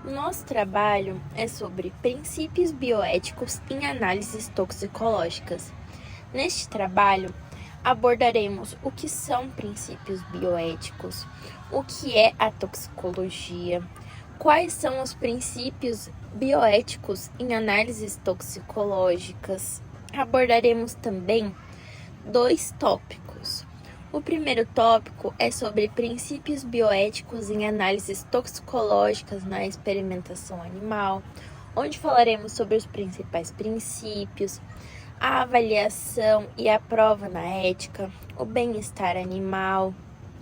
O nosso trabalho é sobre princípios bioéticos em análises toxicológicas. Neste trabalho, abordaremos o que são princípios bioéticos, o que é a toxicologia, quais são os princípios bioéticos em análises toxicológicas. Abordaremos também 2 tópicos. O primeiro tópico é sobre princípios bioéticos em análises toxicológicas na experimentação animal, onde falaremos sobre os principais princípios, a avaliação e a prova na ética, o bem-estar animal,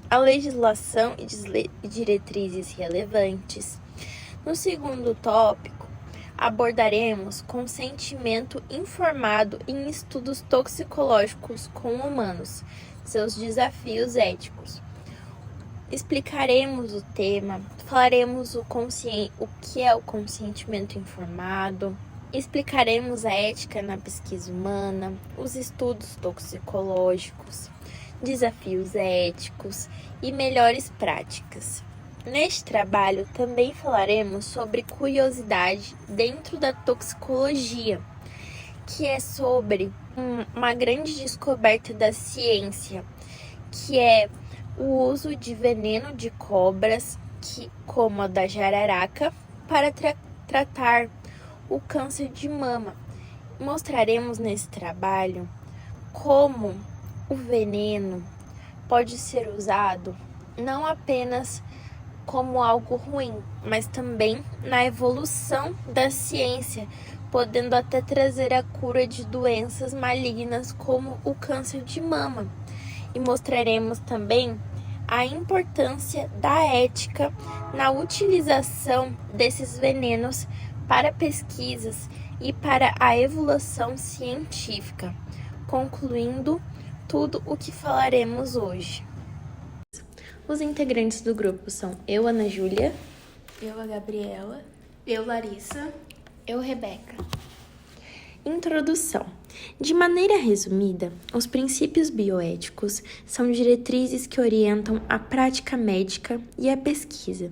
a legislação e diretrizes relevantes. No segundo tópico, abordaremos consentimento informado em estudos toxicológicos com humanos, seus desafios éticos. Explicaremos o tema, falaremos o que é o consentimento informado, explicaremos a ética na pesquisa humana, os estudos toxicológicos, desafios éticos e melhores práticas. Neste trabalho também falaremos sobre curiosidade dentro da toxicologia, que é sobre uma grande descoberta da ciência, que é o uso de veneno de cobras, como a da jararaca, para tratar o câncer de mama. Mostraremos nesse trabalho como o veneno pode ser usado não apenas como algo ruim, mas também na evolução da ciência, podendo até trazer a cura de doenças malignas como o câncer de mama. E mostraremos também a importância da ética na utilização desses venenos para pesquisas e para a evolução científica, concluindo tudo o que falaremos hoje. Os integrantes do grupo são eu, Ana Júlia, eu, a Gabriela, eu, Larissa, eu, Rebeca. Introdução. De maneira resumida, os princípios bioéticos são diretrizes que orientam a prática médica e a pesquisa,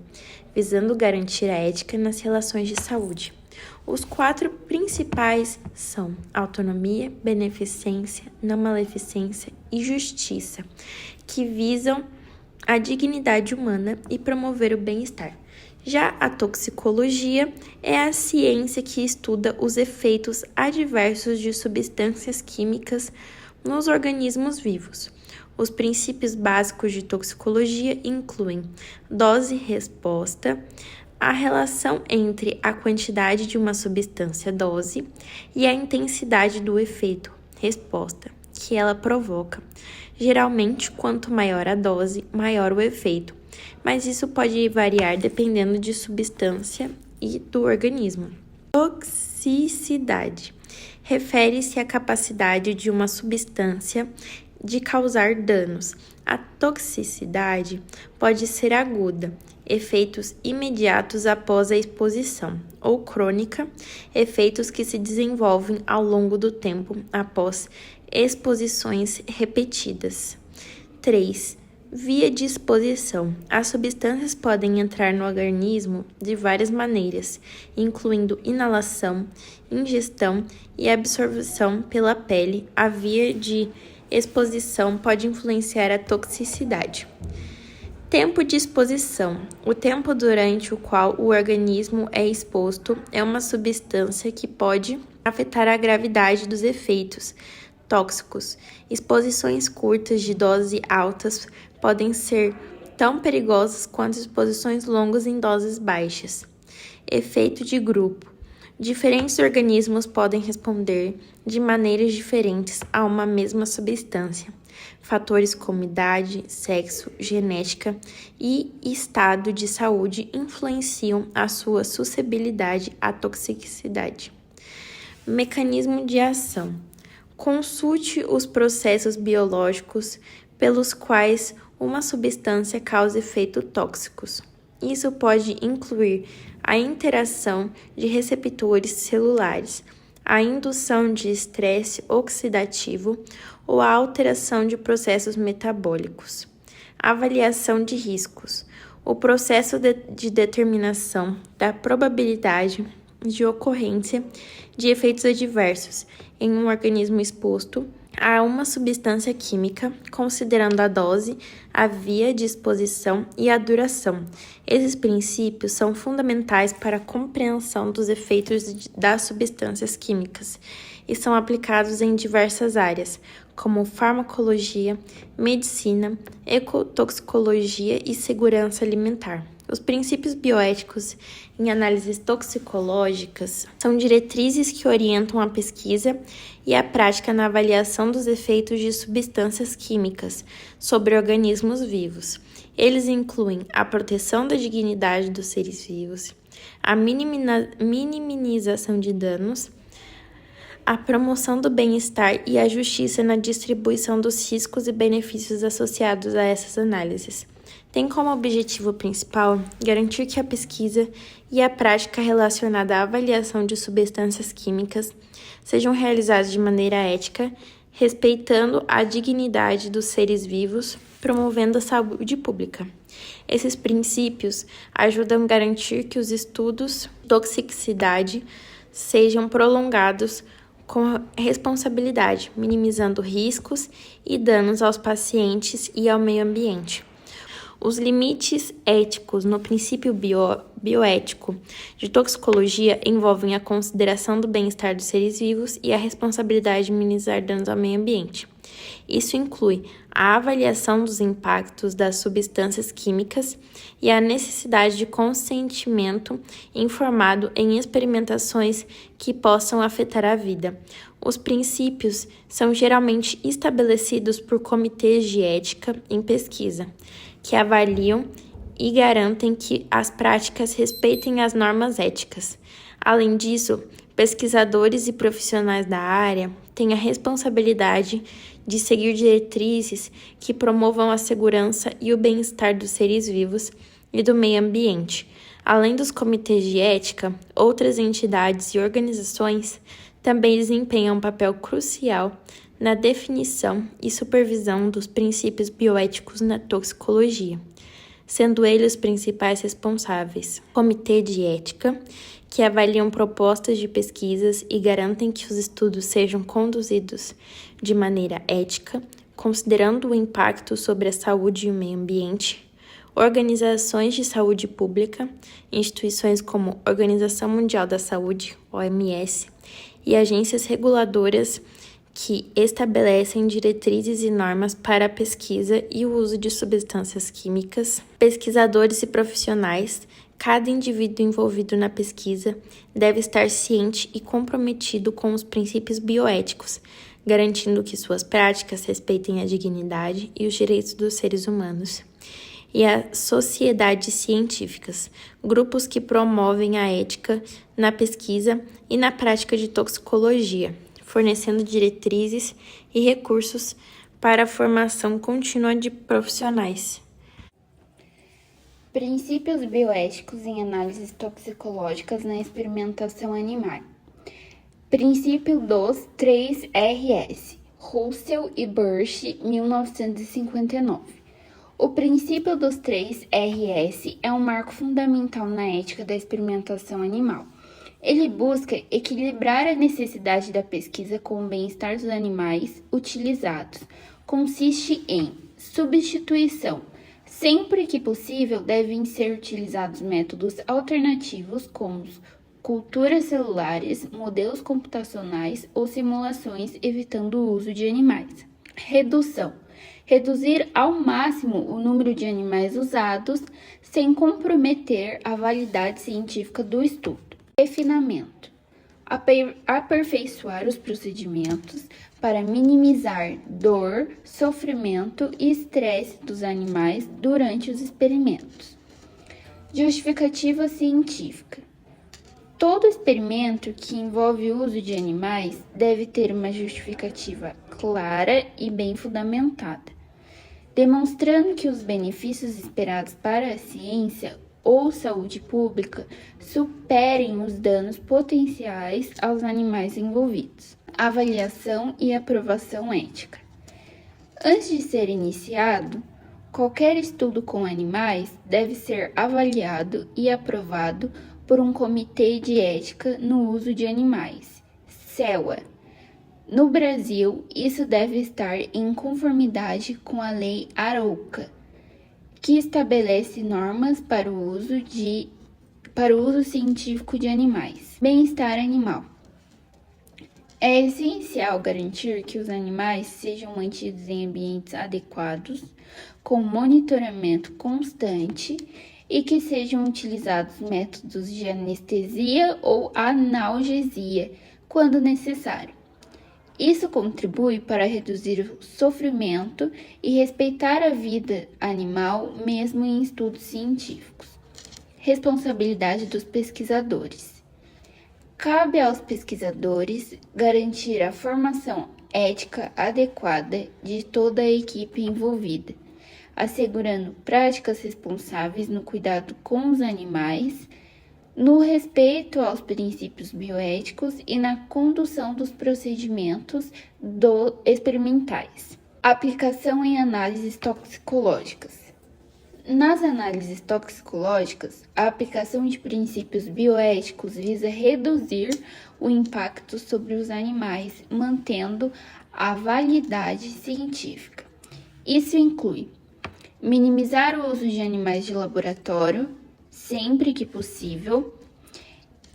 visando garantir a ética nas relações de saúde. Os 4 principais são autonomia, beneficência, não maleficência e justiça, que visam a dignidade humana e promover o bem-estar. Já a toxicologia é a ciência que estuda os efeitos adversos de substâncias químicas nos organismos vivos. Os princípios básicos de toxicologia incluem dose-resposta, a relação entre a quantidade de uma substância dose e a intensidade do efeito resposta que ela provoca. Geralmente, quanto maior a dose, maior o efeito, mas isso pode variar dependendo de substância e do organismo. Toxicidade refere-se à capacidade de uma substância de causar danos. A toxicidade pode ser aguda, efeitos imediatos após a exposição, ou crônica, efeitos que se desenvolvem ao longo do tempo após exposições repetidas. 3. Via de exposição. As substâncias podem entrar no organismo de várias maneiras, incluindo inalação, ingestão e absorção pela pele. A via de exposição pode influenciar a toxicidade. Tempo de exposição. O tempo durante o qual o organismo é exposto é uma substância que pode afetar a gravidade dos efeitos tóxicos. Exposições curtas de doses altas podem ser tão perigosas quanto exposições longas em doses baixas. Efeito de grupo. Diferentes organismos podem responder de maneiras diferentes a uma mesma substância. Fatores como idade, sexo, genética e estado de saúde influenciam a sua suscetibilidade à toxicidade. Mecanismo de ação. Consulte os processos biológicos pelos quais uma substância causa efeitos tóxicos. Isso pode incluir a interação de receptores celulares, a indução de estresse oxidativo ou a alteração de processos metabólicos. Avaliação de riscos. O processo de determinação da probabilidade de ocorrência de efeitos adversos em um organismo exposto a uma substância química, considerando a dose, a via de exposição e a duração. Esses princípios são fundamentais para a compreensão dos efeitos das substâncias químicas e são aplicados em diversas áreas, como farmacologia, medicina, ecotoxicologia e segurança alimentar. Os princípios bioéticos em análises toxicológicas são diretrizes que orientam a pesquisa e a prática na avaliação dos efeitos de substâncias químicas sobre organismos vivos. Eles incluem a proteção da dignidade dos seres vivos, a minimização de danos, a promoção do bem-estar e a justiça na distribuição dos riscos e benefícios associados a essas análises. Tem como objetivo principal garantir que a pesquisa e a prática relacionada à avaliação de substâncias químicas sejam realizadas de maneira ética, respeitando a dignidade dos seres vivos, promovendo a saúde pública. Esses princípios ajudam a garantir que os estudos de toxicidade sejam prolongados com responsabilidade, minimizando riscos e danos aos pacientes e ao meio ambiente. Os limites éticos no princípio bioético de toxicologia envolvem a consideração do bem-estar dos seres vivos e a responsabilidade de minimizar danos ao meio ambiente. Isso inclui a avaliação dos impactos das substâncias químicas e a necessidade de consentimento informado em experimentações que possam afetar a vida. Os princípios são geralmente estabelecidos por comitês de ética em pesquisa, que avaliam e garantem que as práticas respeitem as normas éticas. Além disso, pesquisadores e profissionais da área têm a responsabilidade de seguir diretrizes que promovam a segurança e o bem-estar dos seres vivos e do meio ambiente. Além dos comitês de ética, outras entidades e organizações também desempenham um papel crucial na definição e supervisão dos princípios bioéticos na toxicologia, sendo eles os principais responsáveis. Comitê de ética, que avaliam propostas de pesquisas e garantem que os estudos sejam conduzidos de maneira ética, considerando o impacto sobre a saúde e o meio ambiente. Organizações de saúde pública, instituições como Organização Mundial da Saúde, OMS, e agências reguladoras que estabelecem diretrizes e normas para a pesquisa e o uso de substâncias químicas. Pesquisadores e profissionais, cada indivíduo envolvido na pesquisa deve estar ciente e comprometido com os princípios bioéticos, garantindo que suas práticas respeitem a dignidade e os direitos dos seres humanos. E as sociedades científicas, grupos que promovem a ética na pesquisa e na prática de toxicologia, fornecendo diretrizes e recursos para a formação contínua de profissionais. Princípios bioéticos em análises toxicológicas na experimentação animal. Princípio dos 3RS, Russell e Burch, 1959. O princípio dos 3RS é um marco fundamental na ética da experimentação animal. Ele busca equilibrar a necessidade da pesquisa com o bem-estar dos animais utilizados. Consiste em substituição. Sempre que possível, devem ser utilizados métodos alternativos como culturas celulares, modelos computacionais ou simulações, evitando o uso de animais. Redução. Reduzir ao máximo o número de animais usados sem comprometer a validade científica do estudo. Refinamento. Aperfeiçoar os procedimentos para minimizar dor, sofrimento e estresse dos animais durante os experimentos. Justificativa científica. Todo experimento que envolve o uso de animais deve ter uma justificativa clara e bem fundamentada, demonstrando que os benefícios esperados para a ciência ou saúde pública superem os danos potenciais aos animais envolvidos. Avaliação e aprovação ética. Antes de ser iniciado, Qualquer estudo com animais deve ser avaliado e aprovado por um Comitê de Ética no Uso de Animais, CELA. No Brasil, isso deve estar em conformidade com a Lei Arouca, que estabelece normas para o uso científico de animais. Bem-estar animal. É essencial garantir que os animais sejam mantidos em ambientes adequados, com monitoramento constante e que sejam utilizados métodos de anestesia ou analgesia quando necessário. Isso contribui para reduzir o sofrimento e respeitar a vida animal, mesmo em estudos científicos. Responsabilidade dos pesquisadores. Cabe aos pesquisadores garantir a formação ética adequada de toda a equipe envolvida, assegurando práticas responsáveis no cuidado com os animais, no respeito aos princípios bioéticos e na condução dos procedimentos experimentais. Aplicação em análises toxicológicas. Nas análises toxicológicas, a aplicação de princípios bioéticos visa reduzir o impacto sobre os animais, mantendo a validade científica. Isso inclui minimizar o uso de animais de laboratório, sempre que possível,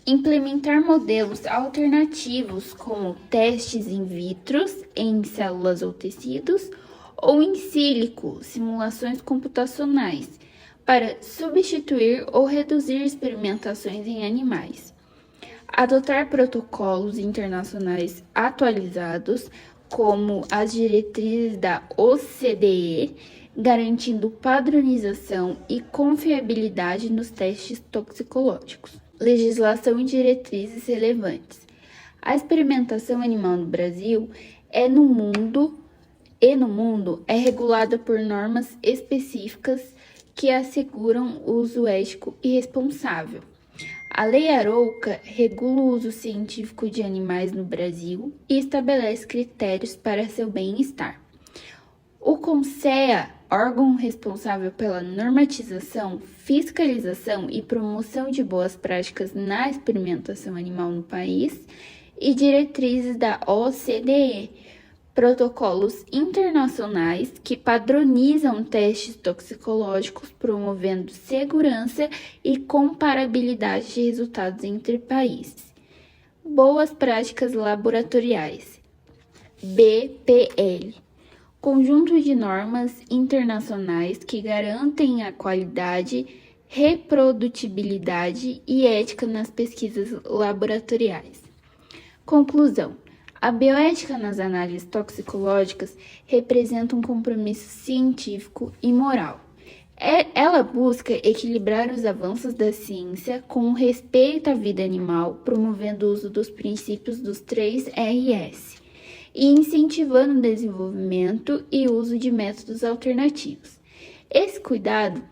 implementar modelos alternativos como testes in vitro em células ou tecidos ou in silico, simulações computacionais, para substituir ou reduzir experimentações em animais. Adotar protocolos internacionais atualizados, como as diretrizes da OCDE, garantindo padronização e confiabilidade nos testes toxicológicos. Legislação e diretrizes relevantes. A experimentação animal no Brasil e no mundo é regulada por normas específicas que asseguram o uso ético e responsável. A Lei Arouca regula o uso científico de animais no Brasil e estabelece critérios para seu bem-estar. O CONSEA, órgão responsável pela normatização, fiscalização e promoção de boas práticas na experimentação animal no país, e diretrizes da OCDE, protocolos internacionais que padronizam testes toxicológicos, promovendo segurança e comparabilidade de resultados entre países. Boas práticas laboratoriais, BPL. Conjunto de normas internacionais que garantem a qualidade, reprodutibilidade e ética nas pesquisas laboratoriais. Conclusão: a bioética nas análises toxicológicas representa um compromisso científico e moral. Ela busca equilibrar os avanços da ciência com o respeito à vida animal, promovendo o uso dos princípios dos 3 Rs. E incentivando o desenvolvimento e uso de métodos alternativos. Esse cuidado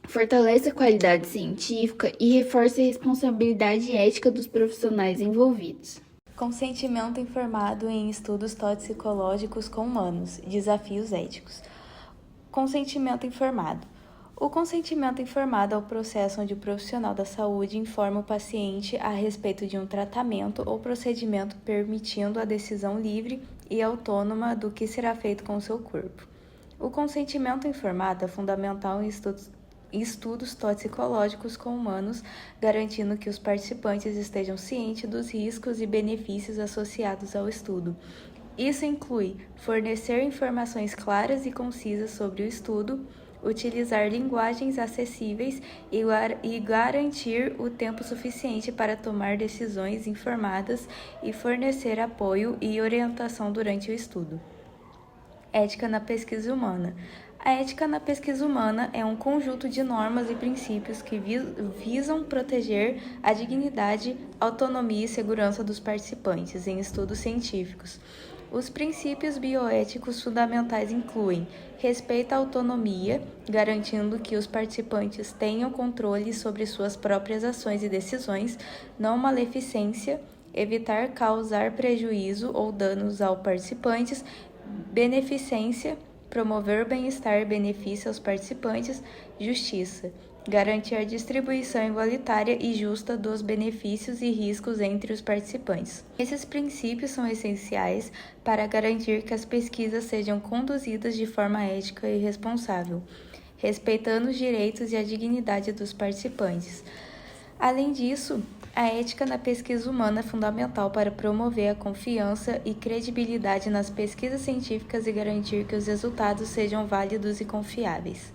fortalece a qualidade científica e reforça a responsabilidade ética dos profissionais envolvidos. Consentimento informado em estudos toxicológicos com humanos, desafios éticos. Consentimento informado. O consentimento informado é o processo onde o profissional da saúde informa o paciente a respeito de um tratamento ou procedimento, permitindo a decisão livre e autônoma do que será feito com o seu corpo. O consentimento informado é fundamental em estudos toxicológicos com humanos, garantindo que os participantes estejam cientes dos riscos e benefícios associados ao estudo. Isso inclui fornecer informações claras e concisas sobre o estudo, utilizar linguagens acessíveis e garantir o tempo suficiente para tomar decisões informadas e fornecer apoio e orientação durante o estudo. Ética na pesquisa humana. A ética na pesquisa humana é um conjunto de normas e princípios que visam proteger a dignidade, autonomia e segurança dos participantes em estudos científicos. Os princípios bioéticos fundamentais incluem respeito à autonomia, garantindo que os participantes tenham controle sobre suas próprias ações e decisões, não maleficência, evitar causar prejuízo ou danos aos participantes, beneficência, promover o bem-estar e benefício aos participantes, justiça, garantir a distribuição igualitária e justa dos benefícios e riscos entre os participantes. Esses princípios são essenciais para garantir que as pesquisas sejam conduzidas de forma ética e responsável, respeitando os direitos e a dignidade dos participantes. Além disso, a ética na pesquisa humana é fundamental para promover a confiança e credibilidade nas pesquisas científicas e garantir que os resultados sejam válidos e confiáveis.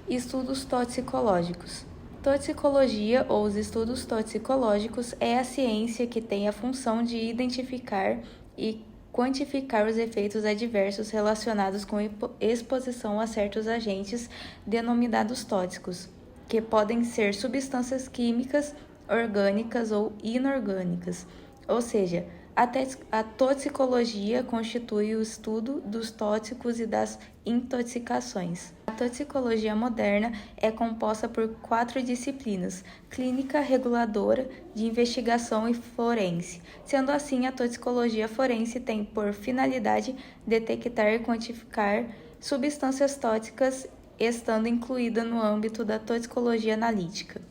Estudos toxicológicos. Toxicologia, ou os estudos toxicológicos, é a ciência que tem a função de identificar e quantificar os efeitos adversos relacionados com exposição a certos agentes denominados tóxicos, que podem ser substâncias químicas, orgânicas ou inorgânicas, ou seja, a toxicologia constitui o estudo dos tóxicos e das intoxicações. A toxicologia moderna é composta por 4 disciplinas: clínica, reguladora, de investigação e forense. Sendo assim, a toxicologia forense tem por finalidade detectar e quantificar substâncias tóxicas, estando incluída no âmbito da toxicologia analítica.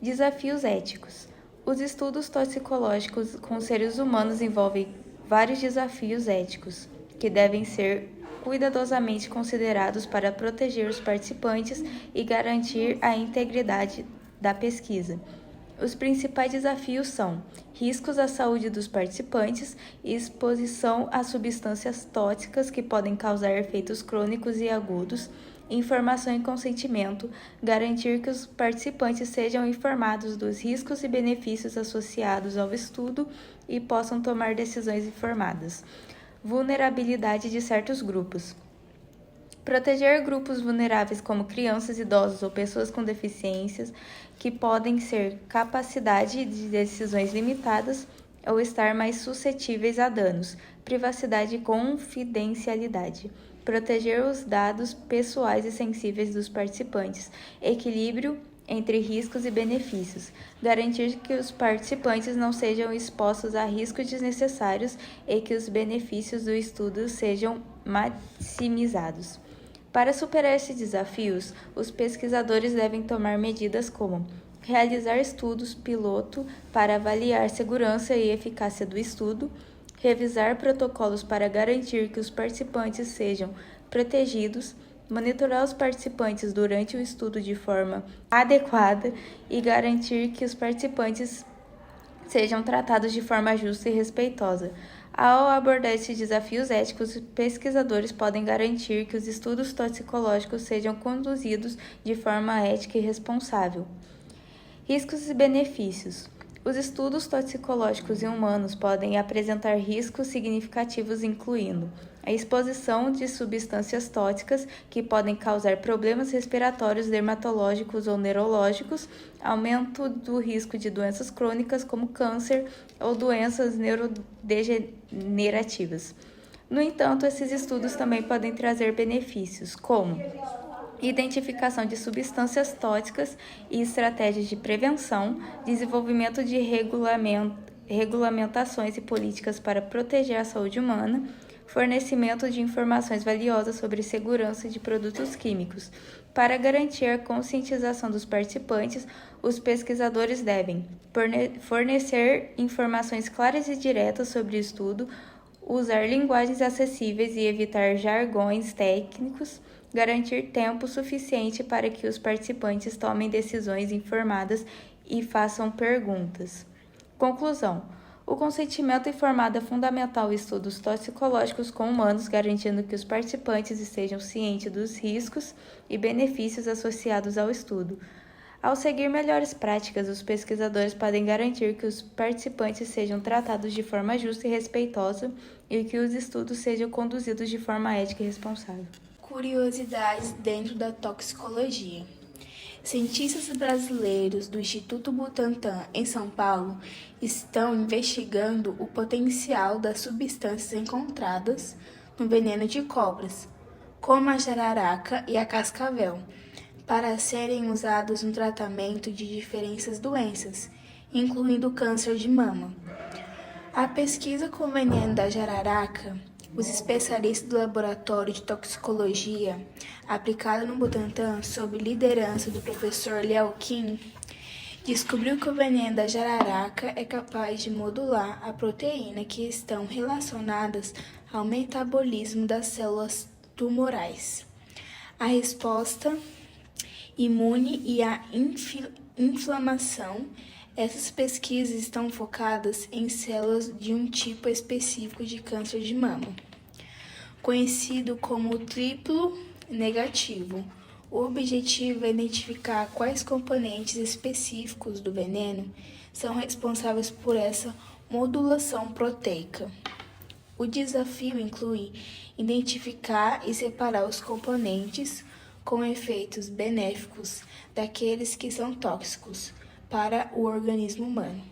Desafios éticos. Os estudos toxicológicos com seres humanos envolvem vários desafios éticos, que devem ser cuidadosamente considerados para proteger os participantes e garantir a integridade da pesquisa. Os principais desafios são riscos à saúde dos participantes e exposição a substâncias tóxicas que podem causar efeitos crônicos e agudos, informação e consentimento, garantir que os participantes sejam informados dos riscos e benefícios associados ao estudo e possam tomar decisões informadas. Vulnerabilidade de certos grupos. Proteger grupos vulneráveis como crianças, idosos ou pessoas com deficiências que podem ter capacidade de decisões limitadas ou estar mais suscetíveis a danos. Privacidade e confidencialidade. Proteger os dados pessoais e sensíveis dos participantes, equilíbrio entre riscos e benefícios, garantir que os participantes não sejam expostos a riscos desnecessários e que os benefícios do estudo sejam maximizados. Para superar esses desafios, os pesquisadores devem tomar medidas como realizar estudos piloto para avaliar segurança e eficácia do estudo, revisar protocolos para garantir que os participantes sejam protegidos, monitorar os participantes durante o estudo de forma adequada e garantir que os participantes sejam tratados de forma justa e respeitosa. Ao abordar esses desafios éticos, os pesquisadores podem garantir que os estudos toxicológicos sejam conduzidos de forma ética e responsável. Riscos e benefícios. Os estudos toxicológicos em humanos podem apresentar riscos significativos, incluindo a exposição de substâncias tóxicas que podem causar problemas respiratórios, dermatológicos ou neurológicos, aumento do risco de doenças crônicas como câncer ou doenças neurodegenerativas. No entanto, esses estudos também podem trazer benefícios, como identificação de substâncias tóxicas e estratégias de prevenção, desenvolvimento de regulamentações e políticas para proteger a saúde humana, fornecimento de informações valiosas sobre segurança de produtos químicos. Para garantir a conscientização dos participantes, os pesquisadores devem fornecer informações claras e diretas sobre o estudo, usar linguagens acessíveis e evitar jargões técnicos, garantir tempo suficiente para que os participantes tomem decisões informadas e façam perguntas. Conclusão. O consentimento informado é fundamental em estudos toxicológicos com humanos, garantindo que os participantes estejam cientes dos riscos e benefícios associados ao estudo. Ao seguir melhores práticas, os pesquisadores podem garantir que os participantes sejam tratados de forma justa e respeitosa e que os estudos sejam conduzidos de forma ética e responsável. Curiosidades dentro da toxicologia. Cientistas brasileiros do Instituto Butantan, em São Paulo, estão investigando o potencial das substâncias encontradas no veneno de cobras, como a jararaca e a cascavel, para serem usados no tratamento de diferentes doenças, incluindo o câncer de mama. A pesquisa com o veneno da jararaca Os especialistas do Laboratório de Toxicologia aplicado no Butantan, sob liderança do professor Léo Kim, descobriu que o veneno da jararaca é capaz de modular a proteína que estão relacionadas ao metabolismo das células tumorais, a resposta imune e a inflamação. Essas pesquisas estão focadas em células de um tipo específico de câncer de mama, conhecido como triplo negativo. O objetivo é identificar quais componentes específicos do veneno são responsáveis por essa modulação proteica. O desafio inclui identificar e separar os componentes com efeitos benéficos daqueles que são tóxicos para o organismo humano.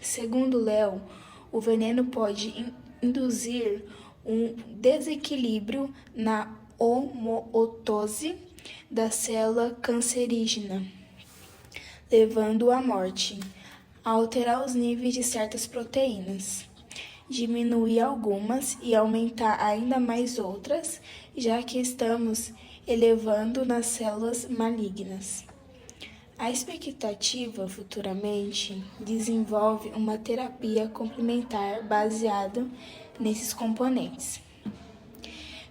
Segundo Léo, o veneno pode induzir um desequilíbrio na homeostase da célula cancerígena, levando à morte, alterar os níveis de certas proteínas, diminuir algumas e aumentar ainda mais outras, já que estamos elevando nas células malignas. A expectativa futuramente desenvolve uma terapia complementar baseada nesses componentes.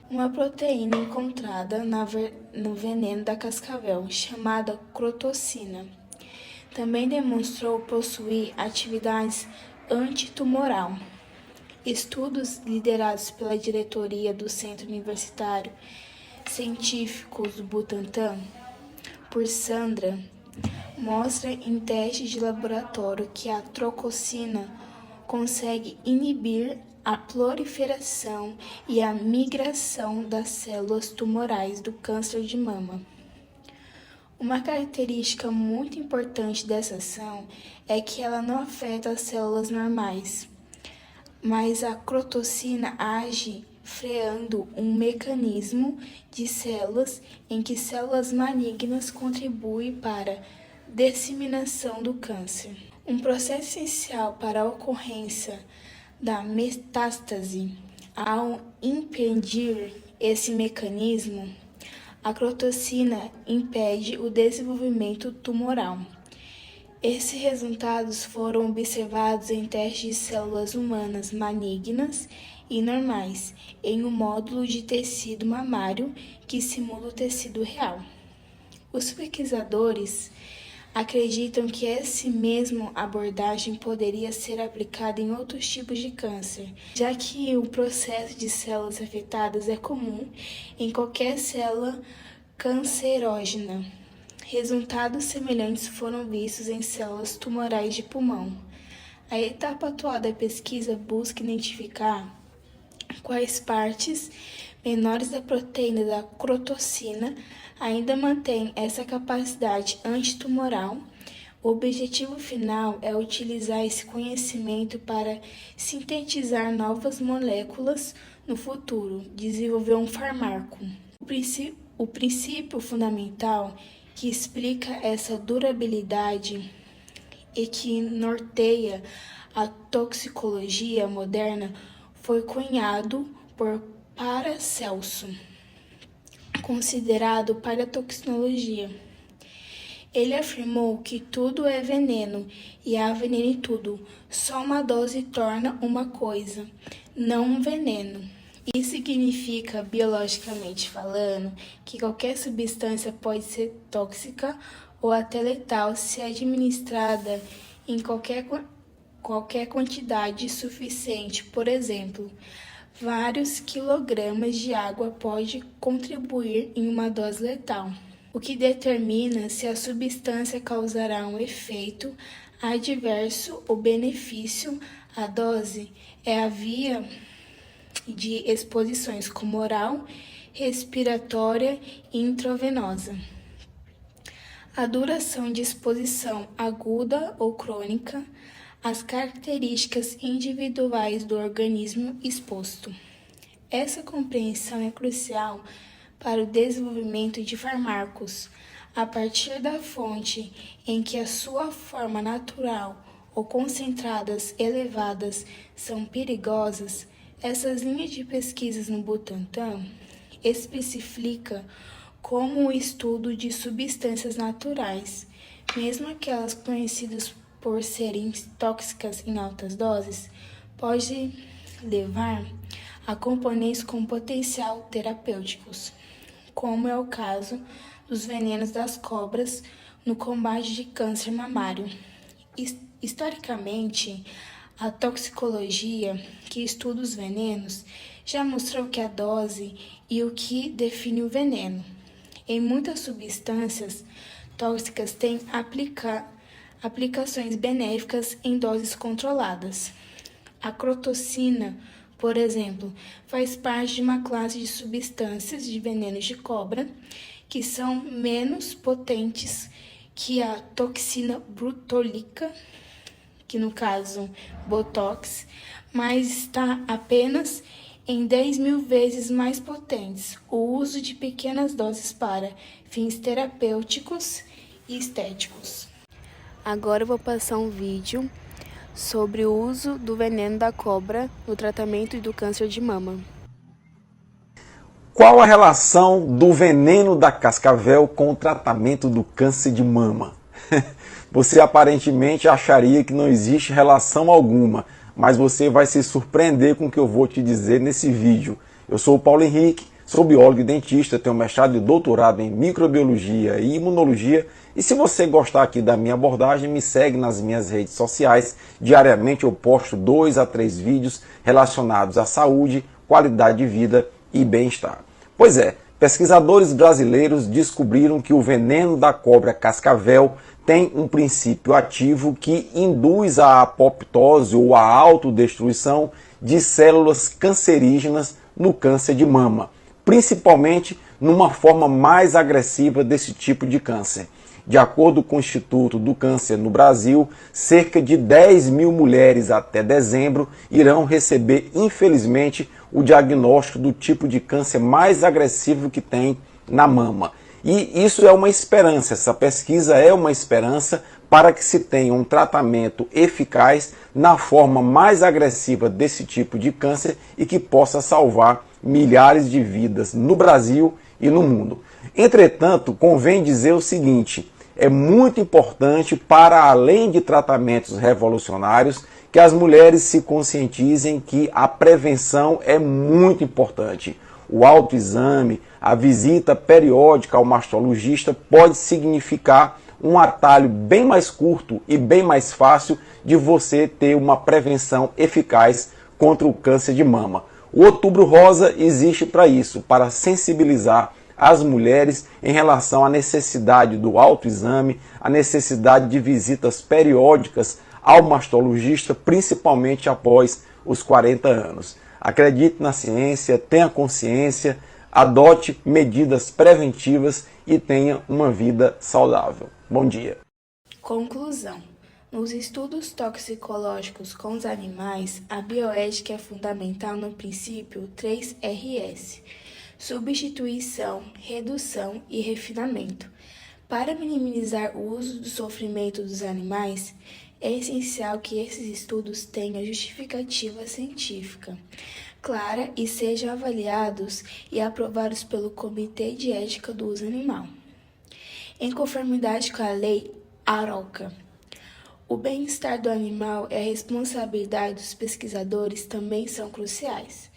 Uma proteína encontrada no veneno da cascavel, chamada crotocina, também demonstrou possuir atividades antitumoral. Estudos liderados pela diretoria do Centro Universitário Científicos do Butantan, por Sandra, mostra em testes de laboratório que a trococina consegue inibir a proliferação e a migração das células tumorais do câncer de mama. Uma característica muito importante dessa ação é que ela não afeta as células normais, mas a crotocina age freando um mecanismo de células em que células malignas contribuem para a disseminação do câncer. Um processo essencial para a ocorrência da metástase. Ao impedir esse mecanismo, a crotocina impede o desenvolvimento tumoral. Esses resultados foram observados em testes de células humanas malignas e normais em um módulo de tecido mamário que simula o tecido real. Os pesquisadores acreditam que essa mesma abordagem poderia ser aplicada em outros tipos de câncer, já que o processo de células afetadas é comum em qualquer célula cancerógena. Resultados semelhantes foram vistos em células tumorais de pulmão. A etapa atual da pesquisa busca identificar quais partes menores da proteína da crotocina ainda mantêm essa capacidade antitumoral. O objetivo final é utilizar esse conhecimento para sintetizar novas moléculas no futuro, desenvolver um fármaco. O princípio fundamental que explica essa durabilidade e que norteia a toxicologia moderna foi cunhado por Paracelso, considerado pai da toxicologia. Ele afirmou que tudo é veneno e há veneno em tudo. Só uma dose torna uma coisa, não um veneno. Isso significa, biologicamente falando, que qualquer substância pode ser tóxica ou até letal se administrada em qualquer quantidade suficiente. Por exemplo, vários quilogramas de água pode contribuir em uma dose letal. O que determina se a substância causará um efeito adverso ou benefício à dose é a via de exposições como oral, respiratória e intravenosa. A duração de exposição aguda ou crônica, as características individuais do organismo exposto. Essa compreensão é crucial para o desenvolvimento de fármacos a partir da fonte em que a sua forma natural ou concentradas elevadas são perigosas. Essas linhas de pesquisas no Butantan especifica como o estudo de substâncias naturais, mesmo aquelas conhecidas por serem tóxicas em altas doses, pode levar a componentes com potencial terapêuticos, como é o caso dos venenos das cobras no combate de câncer mamário. Historicamente, a toxicologia, que estuda os venenos, já mostrou que a dose e o que define o veneno. Em muitas substâncias tóxicas têm aplicações benéficas em doses controladas. A crotocina, por exemplo, faz parte de uma classe de substâncias de venenos de cobra que são menos potentes que a toxina botulínica, que no caso Botox, mas está apenas em 10.000 vezes mais potentes. O uso de pequenas doses para fins terapêuticos e estéticos. Agora eu vou passar um vídeo sobre o uso do veneno da cobra no tratamento do câncer de mama. Qual a relação do veneno da cascavel com o tratamento do câncer de mama? Você aparentemente acharia que não existe relação alguma, mas você vai se surpreender com o que eu vou te dizer nesse vídeo. Eu sou o Paulo Henrique, sou biólogo e dentista, tenho mestrado e doutorado em microbiologia e imunologia. E se você gostar aqui da minha abordagem, me segue nas minhas redes sociais. Diariamente eu posto 2 a 3 vídeos relacionados à saúde, qualidade de vida e bem-estar. Pois é, pesquisadores brasileiros descobriram que o veneno da cobra cascavel tem um princípio ativo que induz a apoptose ou a autodestruição de células cancerígenas no câncer de mama, principalmente numa forma mais agressiva desse tipo de câncer. De acordo com o Instituto do Câncer no Brasil, cerca de 10.000 mulheres até dezembro irão receber, infelizmente, o diagnóstico do tipo de câncer mais agressivo que tem na mama. E isso é uma esperança, essa pesquisa é uma esperança para que se tenha um tratamento eficaz na forma mais agressiva desse tipo de câncer e que possa salvar milhares de vidas no Brasil e no mundo. Entretanto, convém dizer o seguinte: é muito importante, para além de tratamentos revolucionários, que as mulheres se conscientizem que a prevenção é muito importante. O autoexame, a visita periódica ao mastologista pode significar um atalho bem mais curto e bem mais fácil de você ter uma prevenção eficaz contra o câncer de mama. O Outubro Rosa existe para isso, para sensibilizar as mulheres em relação à necessidade do autoexame, a necessidade de visitas periódicas ao mastologista, principalmente após os 40 anos. Acredite na ciência, tenha consciência, adote medidas preventivas e tenha uma vida saudável. Bom dia. Conclusão. Nos estudos toxicológicos com os animais, a bioética é fundamental no princípio 3RS: substituição, redução e refinamento. Para minimizar o uso do sofrimento dos animais, é essencial que esses estudos tenham justificativa científica clara e sejam avaliados e aprovados pelo Comitê de Ética do Uso Animal, em conformidade com a Lei Aroca. O bem-estar do animal e a responsabilidade dos pesquisadores também são cruciais.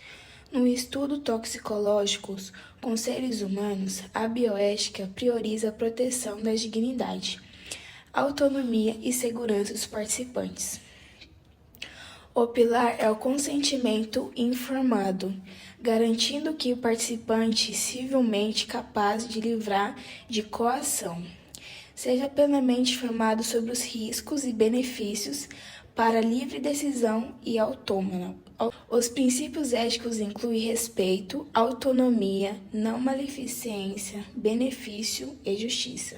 No estudo toxicológicos com seres humanos, a bioética prioriza a proteção da dignidade, autonomia e segurança dos participantes. O pilar é o consentimento informado, garantindo que o participante civilmente capaz de livrar de coação seja plenamente informado sobre os riscos e benefícios para livre decisão e autônoma. Os princípios éticos incluem respeito, autonomia, não maleficência, benefício e justiça.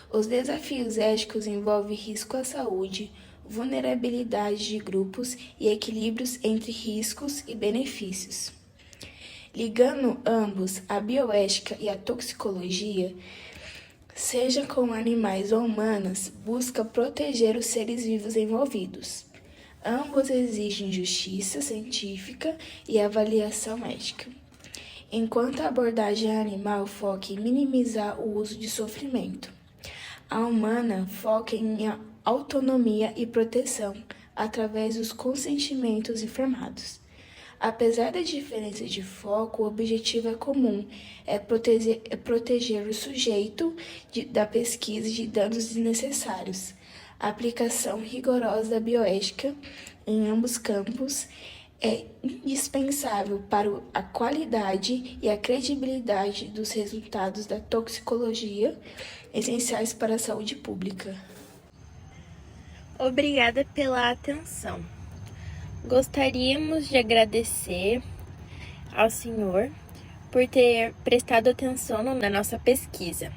Os desafios éticos envolvem risco à saúde, vulnerabilidade de grupos e equilíbrios entre riscos e benefícios. Ligando ambos, a bioética e a toxicologia, seja com animais ou humanas, busca proteger os seres vivos envolvidos. Ambos exigem justiça científica e avaliação ética, enquanto a abordagem animal foca em minimizar o uso de sofrimento. A humana foca em autonomia e proteção através dos consentimentos informados. Apesar da diferença de foco, o objetivo é comum, é proteger o sujeito da pesquisa de danos desnecessários. A aplicação rigorosa da bioética em ambos campos é indispensável para a qualidade e a credibilidade dos resultados da toxicologia, essenciais para a saúde pública. Obrigada pela atenção. Gostaríamos de agradecer ao senhor por ter prestado atenção na nossa pesquisa.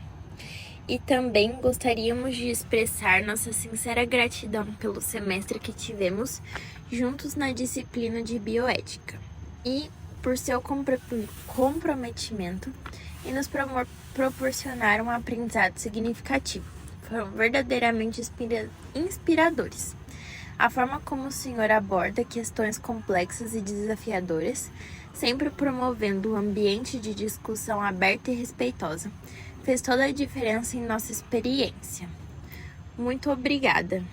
E também gostaríamos de expressar nossa sincera gratidão pelo semestre que tivemos juntos na disciplina de bioética e por seu comprometimento em nos proporcionar um aprendizado significativo. Foram verdadeiramente inspiradores. A forma como o senhor aborda questões complexas e desafiadoras, sempre promovendo um ambiente de discussão aberta e respeitosa, fez toda a diferença em nossa experiência. Muito obrigada!